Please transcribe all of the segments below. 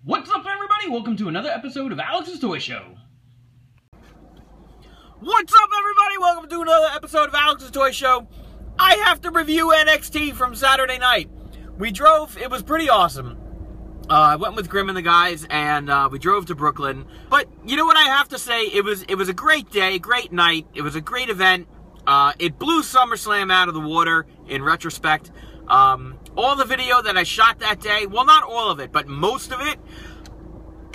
What's up, everybody? Welcome to another episode of Alex's Toy Show. What's up, everybody? Welcome to another episode of Alex's Toy Show. I have to review NXT from Saturday night. We drove, it was pretty awesome. I went with Grim and the guys, and we drove to Brooklyn. But you know what I have to say? It was a great day, great night. It was a great event. It blew SummerSlam out of the water in retrospect. All the video that I shot that day, well, not all of it, but most of it,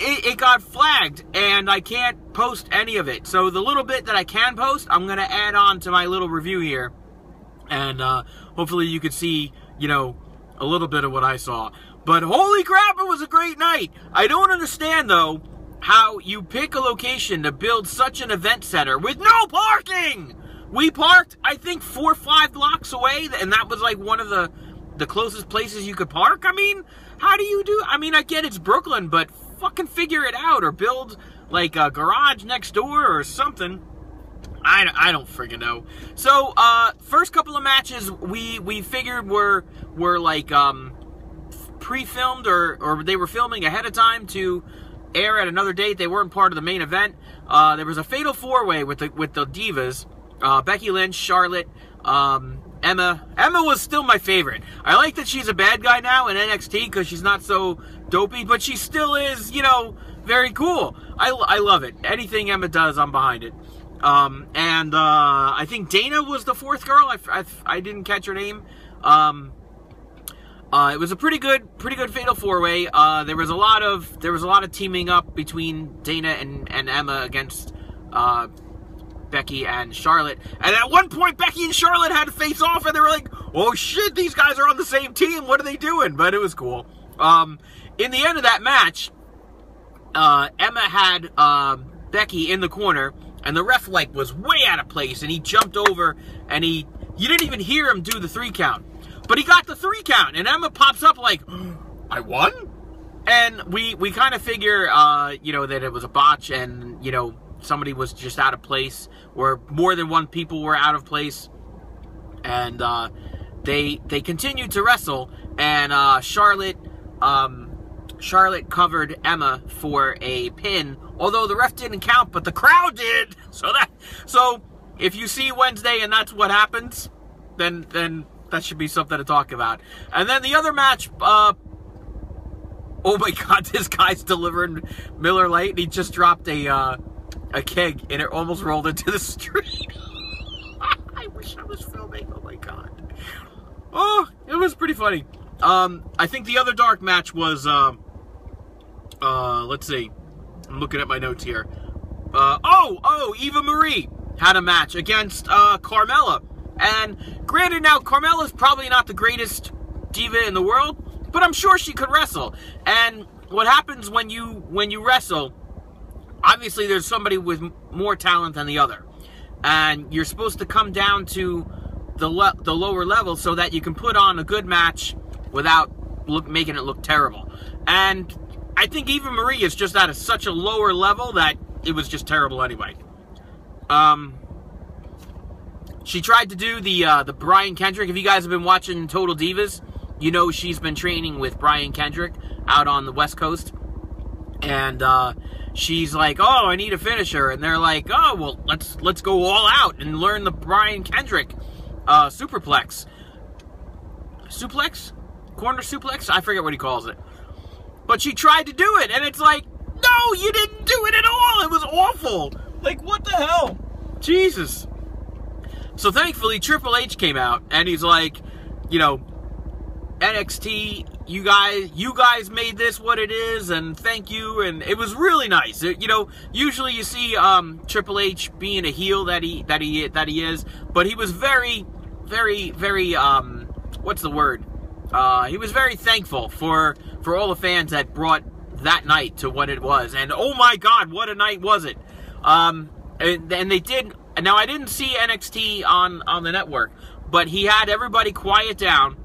it got flagged, and I can't post any of it. So the little bit that I can post, I'm going to add on to my little review here. And hopefully you could see, you know, a little bit of what I saw. But holy crap, it was a great night. I don't understand, though, how you pick a location to build such an event center with no parking. We parked, I think, 4 or 5 blocks away, and that was like one of the closest places you could park. I mean, how do you do? I mean, I get it's Brooklyn, but fucking figure it out, or build like a garage next door or something. I don't friggin' know. So, first couple of matches we figured were like pre-filmed, or they were filming ahead of time to air at another date. They weren't part of the main event. There was a fatal 4-way with the Divas. Becky Lynch, Charlotte, Emma. Emma was still my favorite. I like that she's a bad guy now in NXT because she's not so dopey, but she still is, you know, very cool. I love it. Anything Emma does, I'm behind it. I think Dana was the 4th girl. I didn't catch her name. It was a pretty good fatal 4-way. There was a lot of teaming up between Dana and Emma against Becky and Charlotte. And at one point, Becky and Charlotte had to face off, and they were like, oh shit, these guys are on the same team. What are they doing? But it was cool. In the end of that match, Emma had Becky in the corner, and the ref like was way out of place, and he jumped over, and you didn't even hear him do the 3 count. But he got the 3 count, and Emma pops up like, I won? And we kind of figure, you know, that it was a botch, and, you know, somebody was just out of place, or more than one people were out of place. And they continued to wrestle, and Charlotte covered Emma for a pin, although the ref didn't count, but the crowd did. So if you see Wednesday and that's what happens, then that should be something to talk about. And then the other match, oh my God, this guy's delivering Miller Lite, and he just dropped a keg, and it almost rolled into the street. I wish I was filming. Oh my God. Oh, it was pretty funny. I think the other dark match was, let's see. I'm looking at my notes here. Eva Marie had a match against Carmella. And granted, now Carmella's probably not the greatest diva in the world, but I'm sure she could wrestle. And what happens when you wrestle, obviously there's somebody with more talent than the other, and you're supposed to come down to the lower level so that you can put on a good match without making it look terrible. And I think Eva Marie is just at such a lower level that it was just terrible anyway. She tried to do the Brian Kendrick. If you guys have been watching Total Divas, you know she's been training with Brian Kendrick out on the West Coast. And she's like, oh, I need a finisher. And they're like, oh, well, let's go all out and learn the Brian Kendrick superplex. Suplex? Corner suplex? I forget what he calls it. But she tried to do it, and it's like, no, you didn't do it at all. It was awful. Like, what the hell? Jesus. So thankfully, Triple H came out, and he's like, you know, NXT, you guys made this what it is, and thank you. And it was really nice. You know, usually you see Triple H being a heel that he is, but he was very, very, very what's the word? He was very thankful for all the fans that brought that night to what it was. And oh my God, what a night was it? And they did. Now I didn't see NXT on the network, but he had everybody quiet down,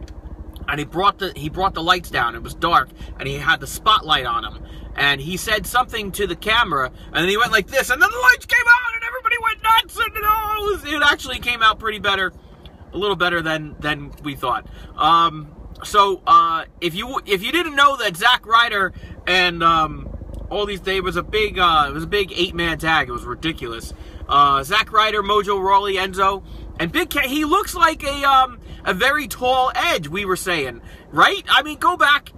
and he brought the lights down. It was dark, and he had the spotlight on him. And he said something to the camera, and then he went like this, and then the lights came out, and everybody went nuts. And it actually came out pretty better, a little better than we thought. if you didn't know that Zack Ryder and all these, it was a big 8-man tag. It was ridiculous. Zack Ryder, Mojo Rawley, Enzo, and Big Cat. He looks like a very tall Edge. We were saying, right? I mean, go back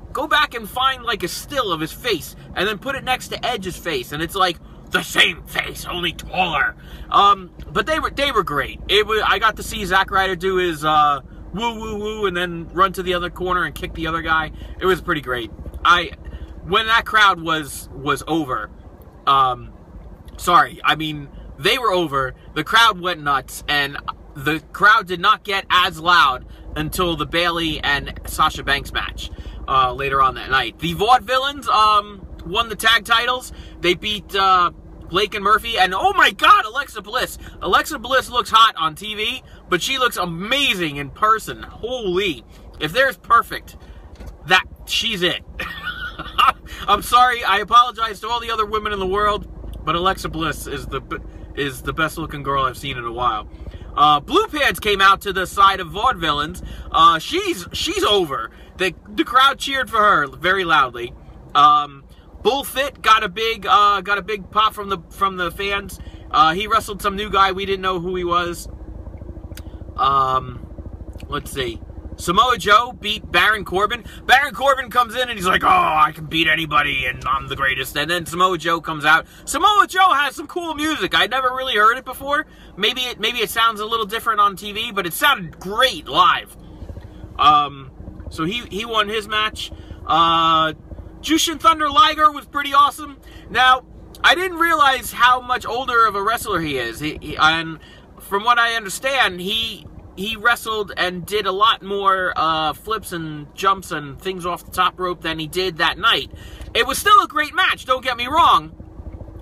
and find like a still of his face, and then put it next to Edge's face, and it's like the same face, only taller. But they were great. I got to see Zack Ryder do his woo woo woo, and then run to the other corner and kick the other guy. It was pretty great. When that crowd was over, sorry, I mean, they were over, the crowd went nuts, and the crowd did not get as loud until the Bayley and Sasha Banks match later on that night. The Vaudevillains won the tag titles. They beat Blake and Murphy, and oh my god, Alexa Bliss. Alexa Bliss looks hot on TV, but she looks amazing in person. Holy, if there's perfect, she's it. I'm sorry, I apologize to all the other women in the world, but Alexa Bliss is the best looking girl I've seen in a while. Blue Pants came out to the side of Vaudevillains. She's over. The crowd cheered for her very loudly. Bullfit got a big pop from the fans. He wrestled some new guy. We didn't know who he was. Let's see. Samoa Joe beat Baron Corbin. Baron Corbin comes in and he's like, oh, I can beat anybody and I'm the greatest. And then Samoa Joe comes out. Samoa Joe has some cool music. I'd never really heard it before. Maybe it sounds a little different on TV, but it sounded great live. So he won his match. Jushin Thunder Liger was pretty awesome. Now, I didn't realize how much older of a wrestler he is. And from what I understand, he wrestled and did a lot more flips and jumps and things off the top rope than he did that night. It was still a great match, don't get me wrong.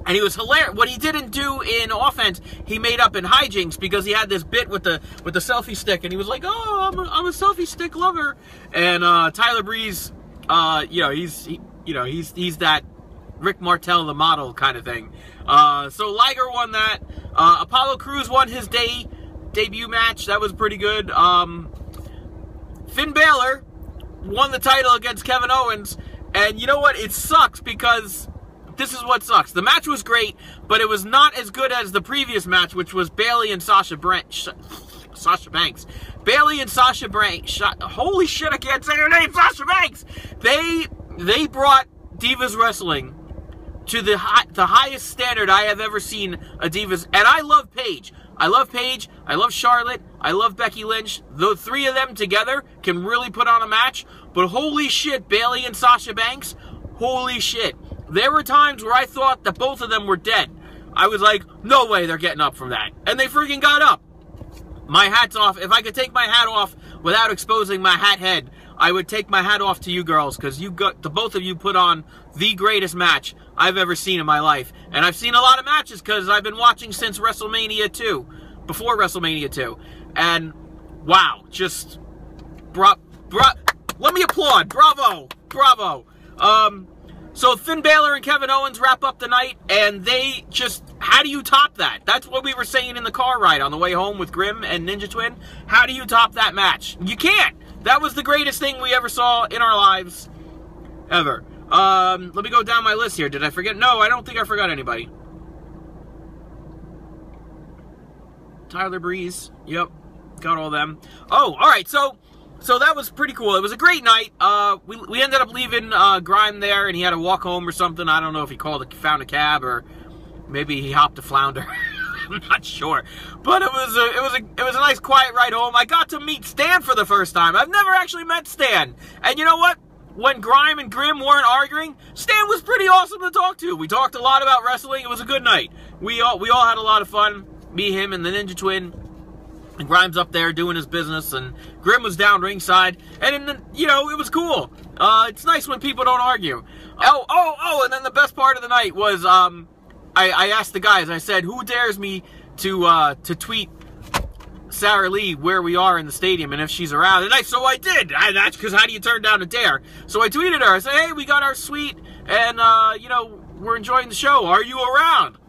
And he was hilarious. What he didn't do in offense, he made up in hijinks, because he had this bit with the selfie stick, and he was like, "Oh, I'm a selfie stick lover." And Tyler Breeze, he's that Rick Martel the model kind of thing. So Liger won that. Apollo Crews won his debut match. That was pretty good. Finn Balor won the title against Kevin Owens, and you know what? It sucks, because this is what sucks. The match was great, but it was not as good as the previous match, which was Bayley and Sasha Banks. Bayley and Sasha Banks. Holy shit, I can't say her name. Sasha Banks. They brought Divas Wrestling to the highest standard I have ever seen a Divas. And I love Paige. I love Charlotte. I love Becky Lynch. The three of them together can really put on a match. But holy shit, Bayley and Sasha Banks. Holy shit. There were times where I thought that both of them were dead. I was like, no way they're getting up from that. And they freaking got up. My hat's off. If I could take my hat off without exposing my hat head, I would take my hat off to you girls, because the both of you put on the greatest match I've ever seen in my life. And I've seen a lot of matches because I've been watching since WrestleMania 2, before WrestleMania 2. And wow, just let me applaud. Bravo. So Finn Balor and Kevin Owens wrap up the night, and they just, how do you top that? That's what we were saying in the car ride on the way home with Grimm and Ninja Twin. How do you top that match? You can't. That was the greatest thing we ever saw in our lives, ever. Let me go down my list here. Did I forget? No, I don't think I forgot anybody. Tyler Breeze. Yep. Got all them. Oh, all right. So that was pretty cool. It was a great night. We ended up leaving Grime there, and he had to walk home or something. I don't know if he found a cab, or maybe he hopped a flounder. I'm not sure, but it was a nice quiet ride home. I got to meet Stan for the first time. I've never actually met Stan, and you know what? When Grime and Grimm weren't arguing, Stan was pretty awesome to talk to. We talked a lot about wrestling. It was a good night. We all had a lot of fun. Me, him, and the Ninja Twin. And Grimes up there doing his business, and Grimm was down ringside, and then, it was cool. It's nice when people don't argue. And then the best part of the night was, I asked the guys, I said, who dares me to tweet Sarah Lee where we are in the stadium and if she's around? And so I did. That's because how do you turn down a dare? So I tweeted her. I said, hey, we got our suite, and, we're enjoying the show. Are you around?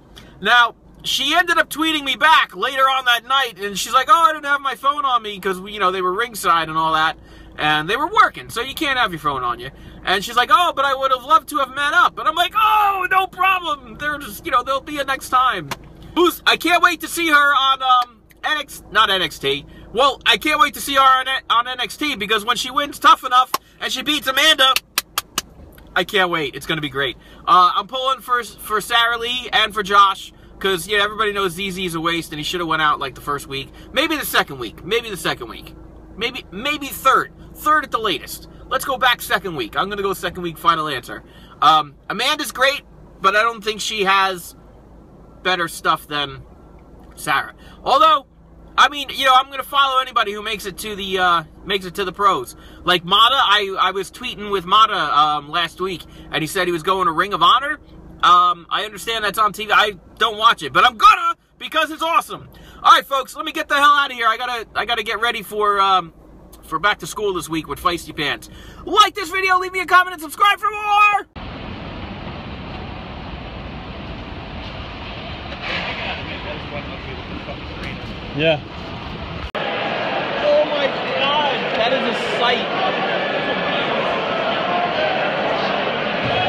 Now, she ended up tweeting me back later on that night, and she's like, oh, I didn't have my phone on me because, they were ringside and all that. and they were working, so you can't have your phone on you. And she's like, oh, but I would have loved to have met up. And I'm like, oh, no problem. They're just, you know, there'll be a next time. I can't wait to see her on not NXT. Well, I can't wait to see her on NXT, because when she wins Tough Enough and she beats Amanda, I can't wait. It's going to be great. I'm pulling for Sarah Lee and for Josh, because, yeah, everybody knows ZZ's a waste, and he should have went out, like, the first week. Maybe the second week. Maybe the second week. Maybe third. Third at the latest. Let's go back second week. I'm going to go second week, final answer. Amanda's great, but I don't think she has better stuff than Sarah. Although, I mean, you know, I'm going to follow anybody who makes it to the pros. Like Mata, I was tweeting with Mata last week, and he said he was going to Ring of Honor. I understand that's on TV. I don't watch it, but I'm gonna, because it's awesome. All right, folks, let me get the hell out of here. I gotta get ready for back to school this week with Feisty Pants. Like this video, leave me a comment, and subscribe for more. Yeah. Oh my God, that is a sight.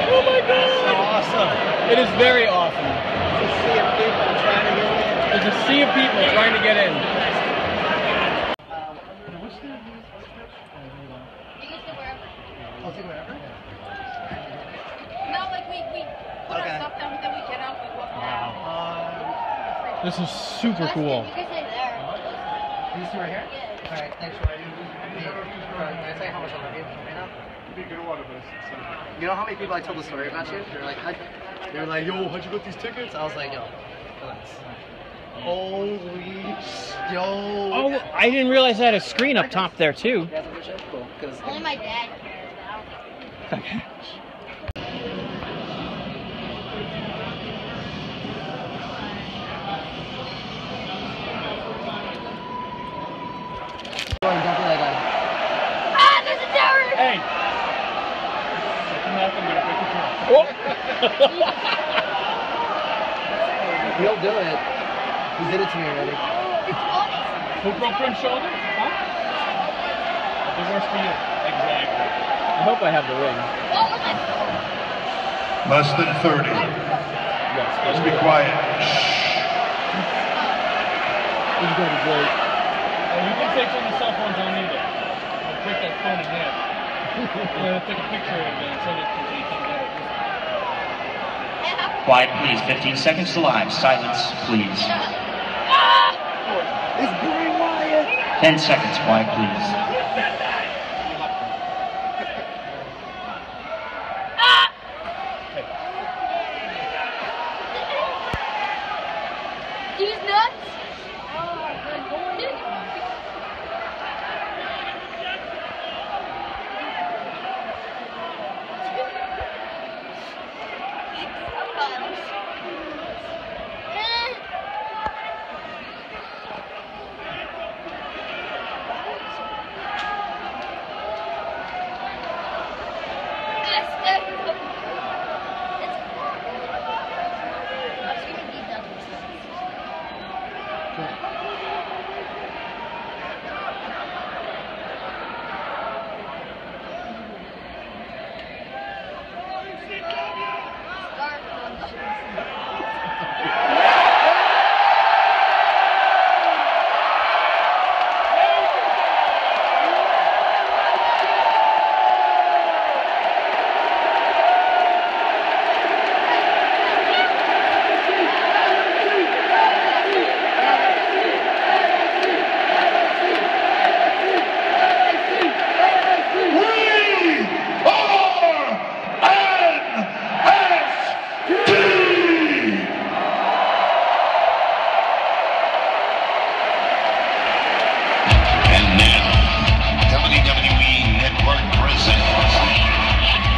Oh my God. That's awesome. It is very awesome. There's a sea of people trying to get in. There's a sea of people trying to get in. What's the... You can sit wherever. I'll take whatever? No, like we put our stuff down, then we get out, we walk down. This is super cool. You can sit there. You see right here? Yeah. Alright, thanks for Can I tell you how much I love you right now? You know how many people I told the story about you? They're like, yo, how'd you get these tickets? I was like, yo, relax. Holy yo. Oh, I didn't realize I had a screen up top there too. You guys wish it? Cool. Only my dad cares. I don't care. Okay. Don't be like that. Ah, there's a tower! Hey. Oh. He'll do it. He did it to me already. It's funny. Who broke Prince's shoulder? Huh? The worst for you. Exactly. I hope I have the ring. What was I? Less than 30. Yes. Let's be quiet. This is going to be great. Well, you can take on the cell phones on either. I'll break that phone in half. I'm going to take a picture of it and send it to you so you can get it. Quiet, please. 15 seconds to live. Silence, please. It's Bray Wyatt! 10 seconds. Quiet, please. He's nuts.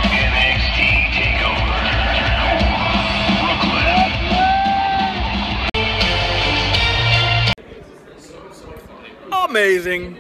NXT Takeover. Brooklyn. Amazing.